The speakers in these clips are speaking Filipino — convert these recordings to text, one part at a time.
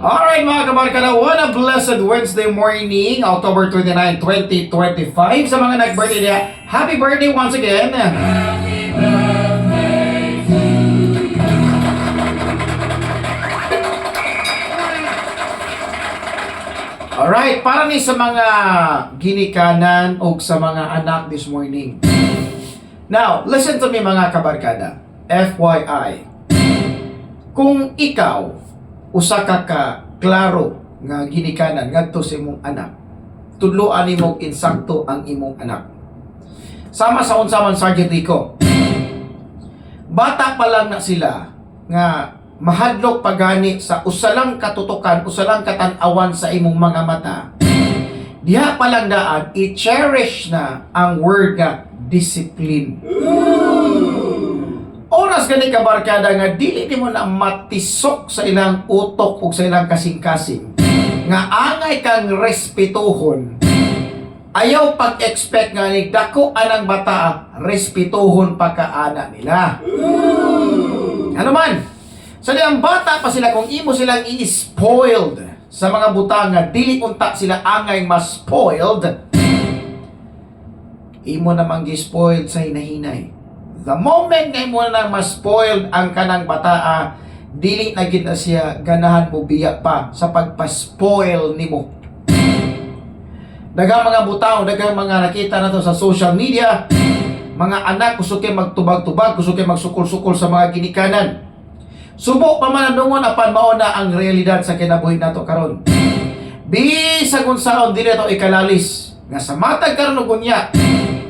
Alright mga kabarkada, what a blessed Wednesday morning, October 29, 2025. Sa mga nag-birthday niya, happy birthday once again. Alright, para ni sa mga ginikanan o sa mga anak this morning. Now, listen to me mga kabarkada. FYI, kung ikaw usa ka klaro nga ginikanan ngadto sa imong anak, tudloan nimo insakto ang imong anak. Sama sa unsa man Sergeant Rico. Bata pa lang na sila nga mahadlok pagani sa usalang katutukan, usalang katanawan sa imong mga mata. Diha pa lang daan i-cherish na ang word nga discipline. Oras gani ka barkada nga dili nimo na matisok sa ilang utok o sa ilang kasing-kasing nga angay kang respetuhon. Ayaw pag-expect nga ni dako anang bata respetuhon pa kaana nila. Ano man? So ang bata pa sila kung imo silang i-spoiled sa mga butang nga dili unta sila angay mas spoiled. Imo namang gi-spoiled sa hinahinay. The moment nga mo na mas spoiled ang kanang bataa, dili na gid na siya ganahan mo biya pa sa pagpa-spoil nimo. Daghang mga butaw, daghang mga nakita nato sa social media, mga anak gusto kay magtubag-tubag, gusto kay magsukol-sukol sa mga ginikanan. Subok pa man andungon apan mao na ang realidad sa kinabuhi nato karon. Bisag unsaon dili to ikalalis nga sa matag karon ug unya.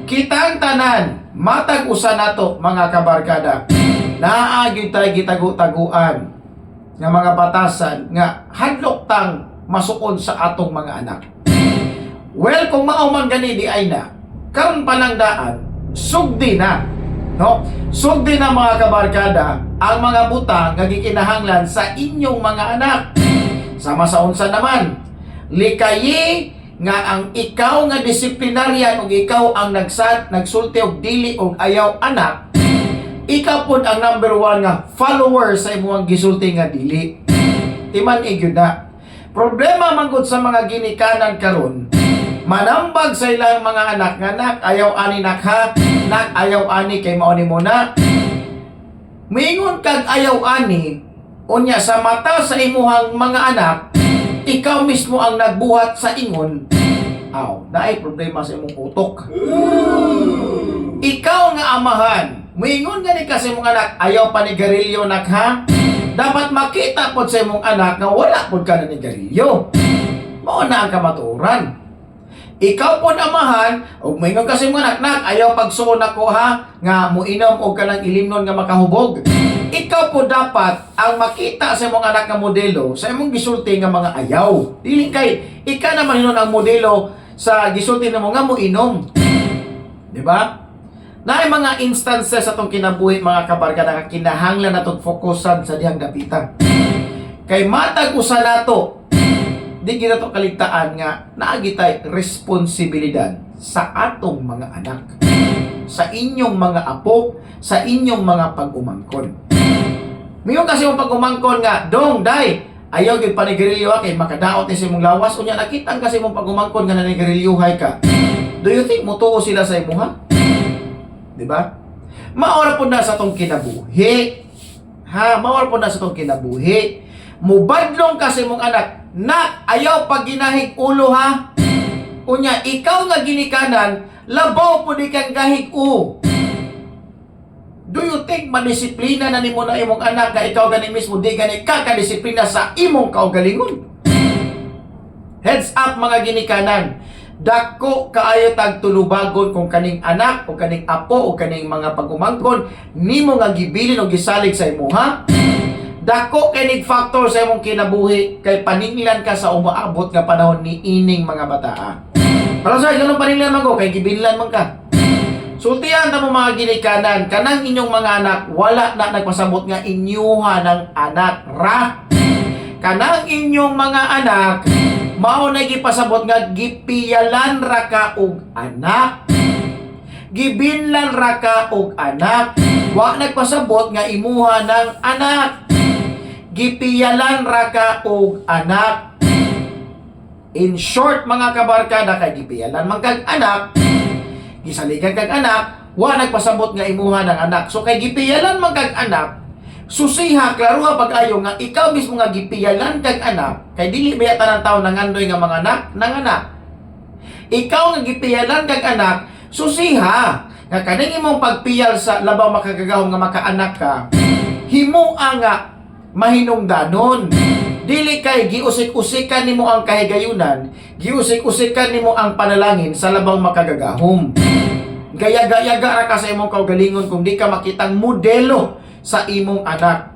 Kitang tanan matag usa nato mga kabarkada. Naagi tay gitago-taguan nga mga batasan nga hadlok tang masukon sa atong mga anak. Well, kung mao man gani di ay na karon pa lang daan sugdi na, no? Sugdi na mga kabarkada ang mga butang nga gikinahanglan sa inyong mga anak. Sama sa unsa naman, likayi nga ang ikaw nga disiplinaryan ug ikaw ang nagsulti og dili og ayaw anak, ikaw pod ang number 1 nga follower sa imong gisulti nga dili. Timan gyud na. Problema man gud sa mga ginikanan karon, manambag sa ilang mga anak nga nak ayaw ani nak ha, nak ayaw ani kay mao ni mo na. Mingon kag ayaw ani, unya sa mata sa imuhang mga anak, ikaw mismo ang nagbuhat sa ingon. Aw, naay problema sa imong utok. Ikaw nga amahan, mingon gani ka sa imong anak, ayaw panigarilyo nak ha. Dapat makita pod sa imong anak nga wala pod ka na nigarilyo. Mao na ang kamatuoran. Ikaw pod amahan, ug mingon ka sa imong anak, nak ayaw pagsuon ako ha, nga muinom og kanang ilimnon nga makahubog. Ikaw po dapat ang makita sa imong anak nga modelo sa imong gisulti nga mga ayaw. Dili kay ika naman hinon ang modelo sa gisulti nimo nga muinom. Di ba? Naay mga instances atong kinabuhi mga kabarkada nga kinahanglan natong fokusan sa dihang dapitan. Kay matag usa nato, di gyud nato kaligtaan nga naagi tay responsibilidad sa atong mga anak, sa inyong mga apo, sa inyong mga pag-umangkon. Miyon kasi yung pag-umangkon nga, dong, day, ayaw gyud panigarilyo kay makadaot ni sa imong lawas. Unya nakita kasi mong pag-umangkon nga nanigarilyuhay ka. Do you think mutuo sila sa imo ha? Di ba? Maora po na sa tong kinabuhi. Ha, maora po na sa tong kinabuhi. Mubadlong kasi mong anak, na ayaw pag ginahig ulo ha. Unya ikaw nga ginikanan, labaw po di kang gahig u. Do you think madisiplina na nimo na imong anak nga ikaw gani mismo di gani kakadisiplina sa imong kaugalingon? Heads up mga ginikanan. Dako kaayo tag tulubagon kung kaning anak o kaning apo o kaning mga pag-umangkon nimo nga gibilin o gisalig sa imo ha. Dako kay factor sa imong kinabuhi kay paninglan ka sa umaabot nga panahon ni ining mga bataa. Para sa ganung paninglan man ko kay gibilin man ka. Sultihan ta mo mga ginikanan, kanang inyong mga anak wala na nagpasabot nga inyuha ng anak ra. Kanang inyong mga anak mao na gipasabot nga gipiyalan ra ka og anak. Gibinlan ra ka og anak. Wa nagpasabot nga imuha ng anak. gipiyalan ra ka og anak. In short mga kabarkada, kay gipiyalan man kag anak, gisaligan kag anak, wa nagpasabot nga imuha ng anak. So kay gipiyalan man kag anak, susiha klaruha pag-ayo nga ikaw mismo nga gipiyalan kag anak, kay dili ba tanan tawo nangandoy nga mga anak. Ikaw nga gipiyalan kag anak, susiha nga kaning imong pagpiyal sa labaw makagagahom nga makaanak ka, himoa nga mahinungdanon. Dili kay giusik-usikan nimo ang kahigayunan, giusik-usikan nimo ang panalangin sa labaw makagagahom. Gayaga-yaga ra ka sa imong kaugalingon kung di ka makitang modelo sa imong anak.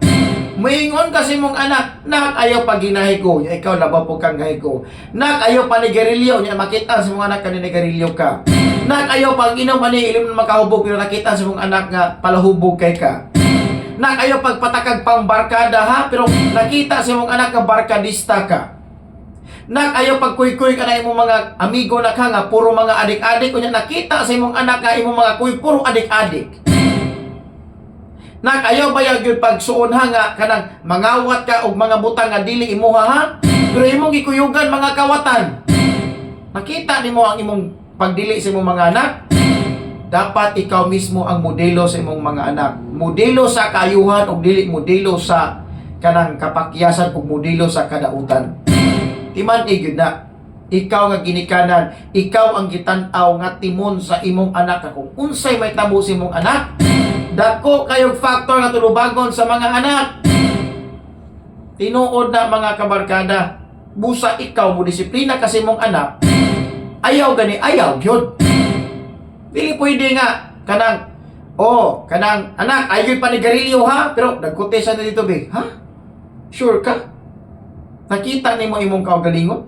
Moingon ka sa imong anak, nak ayaw pag ginahi ko, ya ikaw labaw po kang gahi ko. Nak ayaw pa ni gerilyo, ya makita sa imong anak ka ni gerilyo ka. Nak ayaw pag inom ani ilim na makahubog, pero nakita sa imong anak nga palahubog kay ka. Nak ayaw pagpatakag pang barkada ha, pero nakita sa imong anak nga barkadista ka. Nak ayaw pagkuy-kuy ka na imong mga amigo na ka nga puro mga adik-adik, kunya nakita sa imong anak nga imong mga kuy puro adik-adik. Nak ayaw ba gyud pagsuon ha nga kanang mangawat ka og mga butang nga dili imuha ha, pero imong gikuyugan mga kawatan. Nakita nimo ang imong pagdili sa imong mga anak. Dapat ikaw mismo ang modelo sa imong mga anak. Modelo sa kaayuhan o dili modelo sa kanang kapakyasan o modelo sa kadautan. Timan gyud na. Ikaw nga ginikanan, ikaw ang gitan-aw nga timon sa imong anak. Kung unsay may tabo sa imong anak, dako kayong factor nga tulubagon sa mga anak. Tinuod na mga kabarkada, busa ikaw mo disiplina kasi imong anak. Ayaw gani, ayaw gyud. Dili pwede nga kanang kanang anak ayoy pa ni garilyo ha, pero nagkote siya na dito be. Ha? Sure ka? Nakita nimo imong kaugalingon?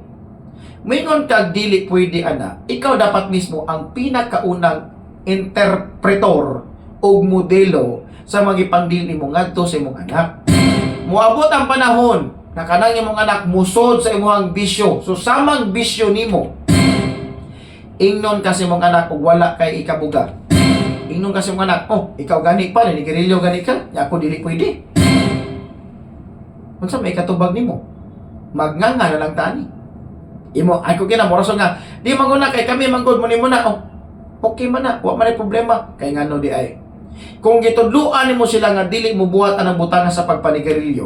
Mingon kag dili pwede anak. Ikaw dapat mismo ang pinakaunang interpretor o modelo sa mga ipandili mo ngadto sa imong anak. Moabot ang panahon na kanang imong anak musod sa imong bisyo. So samang bisyo nimo, ingnon kasi mong anak ug wala kay ikabuga. Ingnon kasi mong anak, ikaw gani pa ni gerilyo gani ka, ya ako dili pwede. Unsa may katubag nimo? Magnganga na lang tani. Imo ay ko kinamorason nga, di maguna kay kami manggod mo nimo na. Okay man na, wa man problema kay ngano di ay. Kung gitudluan nimo sila nga dili mo buhat anang butanga sa pagpanigarilyo,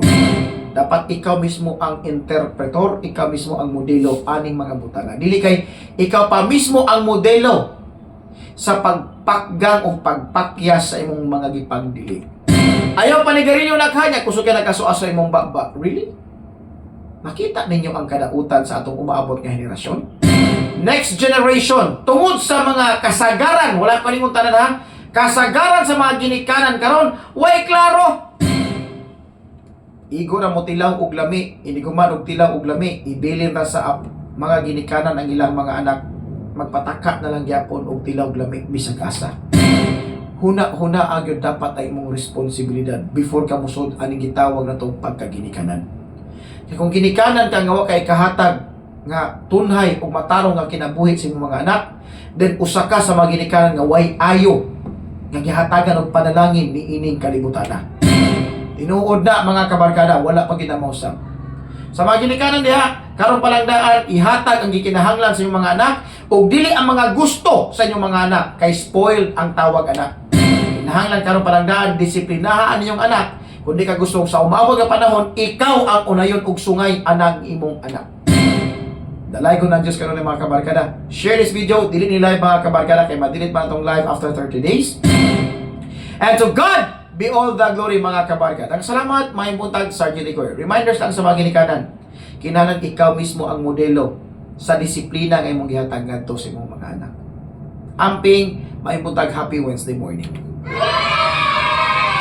dapat ikaw mismo ang interpretor, ikaw mismo ang modelo aning mga butanga. Dili kay ikaw pa mismo ang modelo sa pagpakgang o pagpakyas sa imong mga gipagdili. Ayaw panigarilyo naghanya kusog ka nagkasuas sa imong baba. Really? Nakita ninyo ang kadautan sa atong umaabot nga henerasyon? Next generation, tungod sa mga kasagaran, wala pa ning tanan ha, kasagaran sa mga ginikanan karon, way klaro. Igo na mo tilaw og lami, hindi guman og tilaw og lami, ibilin ra sa mga ginikanan ang ilang mga anak, magpataka na lang gyapon og tilaw og lami bisag asa. Huna agad dapat ay imong responsibilidad before ka musod aning gitawag na tong pagkaginikanan. Kaya kung ginikanan ka nga wa kay kahatag nga tunhay ug matarong nga kinabuhi sa imong mga anak, then usa ka sa mga ginikanan nga way ayo nga gihatagan og panalangin ni ining kalibutan. Tinuod na mga kabarkada, wala pa ginamausap. Sa mga ginikanan diha, karon palang daan, ihatag ang gikinahanglan sa inyong mga anak, o dili ang mga gusto sa inyong mga anak, kay spoil ang tawag anak. Kinahanglan karon palang daan, disiplinahaan inyong anak. Kung di ka gusto sa umabot nga panahon, ikaw ang unayon og sungay anang imong anak. Dalay ko ng Diyos karon mga kabarkada. Share this video, dili ni live mga kabarkada, kay madilit pa itong live after 30 days. And to God be all the glory mga kabarkada. Ang salamat, mga impuntag, Sergeant Licoy. Reminders lang sa mga ginikanan. Kinahanglan ikaw mismo ang modelo sa disiplina nga imong gihatag ngadto sa imong mga anak. Amping, mga impuntag, happy Wednesday morning.